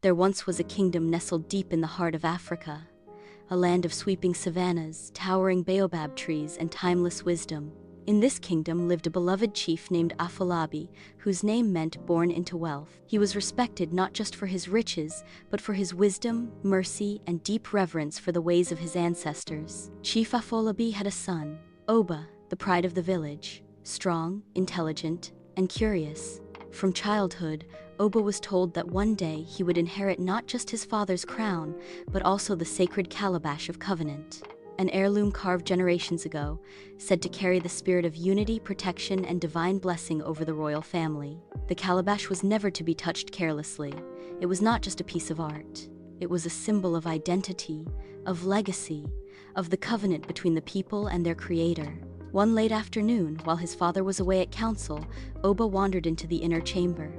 There once was a kingdom nestled deep in the heart of Africa, a land of sweeping savannas, towering baobab trees, and timeless wisdom. In this kingdom lived a beloved chief named Afolabi, whose name meant born into wealth. He was respected not just for his riches, but for his wisdom, mercy, and deep reverence for the ways of his ancestors. Chief Afolabi had a son, Oba, the pride of the village, strong, intelligent, and curious. From childhood, Oba was told that one day he would inherit not just his father's crown, but also the sacred calabash of covenant, an heirloom carved generations ago, said to carry the spirit of unity, protection, and divine blessing over the royal family. The calabash was never to be touched carelessly. It was not just a piece of art. It was a symbol of identity, of legacy, of the covenant between the people and their creator. One late afternoon, while his father was away at council, Oba wandered into the inner chamber.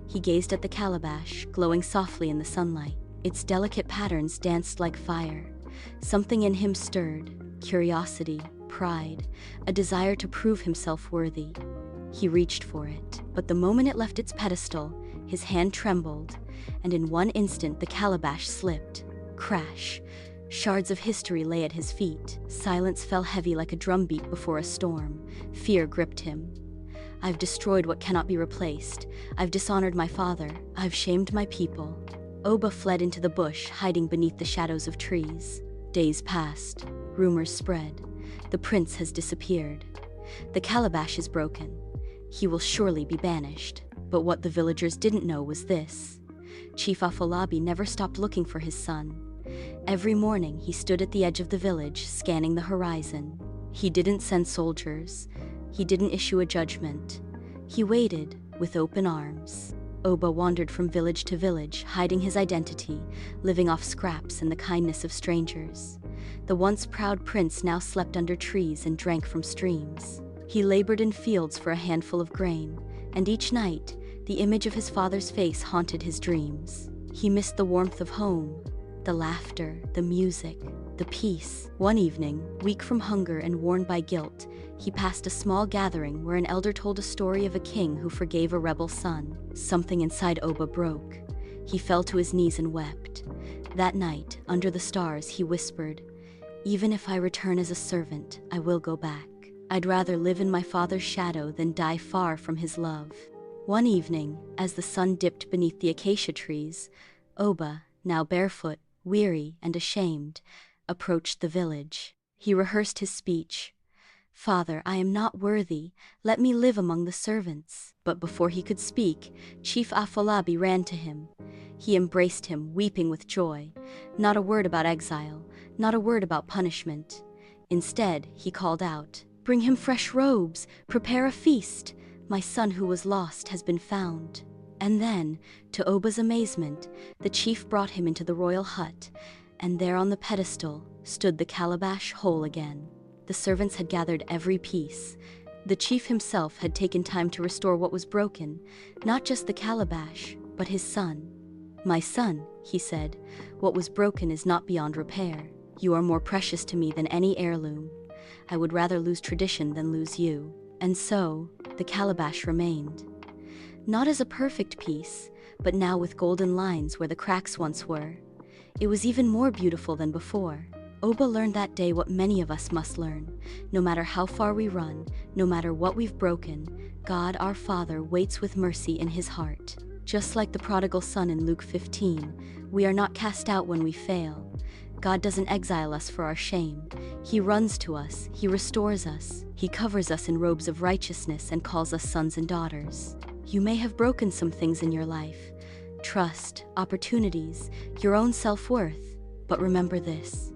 He gazed at the calabash, glowing softly in the sunlight. Its delicate patterns danced like fire. Something in him stirred, curiosity, pride, a desire to prove himself worthy. He reached for it, but the moment it left its pedestal, his hand trembled, and in one instant the calabash slipped. Crash! Shards of history lay at his feet. Silence fell heavy like a drumbeat before a storm. Fear gripped him. I've destroyed what cannot be replaced. I've dishonored my father. I've shamed my people. Oba fled into the bush, hiding beneath the shadows of trees. Days passed. Rumors spread. The prince has disappeared. The calabash is broken. He will surely be banished. But what the villagers didn't know was this. Chief Afolabi never stopped looking for his son. Every morning he stood at the edge of the village, scanning the horizon. He didn't send soldiers. He didn't issue a judgment. He waited with open arms. Oba wandered from village to village, hiding his identity, living off scraps and the kindness of strangers. The once proud prince now slept under trees and drank from streams. He labored in fields for a handful of grain, and each night, the image of his father's face haunted his dreams. He missed the warmth of home, the laughter, the music, the peace. One evening, weak from hunger and worn by guilt, he passed a small gathering where an elder told a story of a king who forgave a rebel son. Something inside Oba broke. He fell to his knees and wept. That night, under the stars, he whispered, "Even if I return as a servant, I will go back. I'd rather live in my father's shadow than die far from his love." One evening, as the sun dipped beneath the acacia trees, Oba, now barefoot, weary and ashamed, approached the village. He rehearsed his speech. "Father, I am not worthy. Let me live among the servants." But before he could speak, Chief Afolabi ran to him. He embraced him, weeping with joy. Not a word about exile, not a word about punishment. Instead, he called out, "Bring him fresh robes, prepare a feast. My son who was lost has been found." And then, to Oba's amazement, the chief brought him into the royal hut, and there on the pedestal stood the calabash whole again. The servants had gathered every piece. The chief himself had taken time to restore what was broken, not just the calabash, but his son. "My son," he said, "what was broken is not beyond repair. You are more precious to me than any heirloom. I would rather lose tradition than lose you." And so, the calabash remained. Not as a perfect piece, but now with golden lines where the cracks once were. It was even more beautiful than before. Oba learned that day what many of us must learn. No matter how far we run, no matter what we've broken, God our Father waits with mercy in his heart. Just like the prodigal son in Luke 15, we are not cast out when we fail. God doesn't exile us for our shame. He runs to us, he restores us, he covers us in robes of righteousness and calls us sons and daughters. You may have broken some things in your life, trust, opportunities, your own self-worth, but remember this.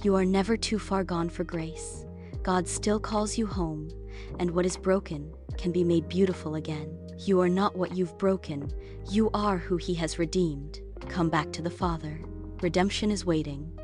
You are never too far gone for grace. God still calls you home, and what is broken can be made beautiful again. You are not what you've broken, you are who he has redeemed. Come back to the Father. Redemption is waiting.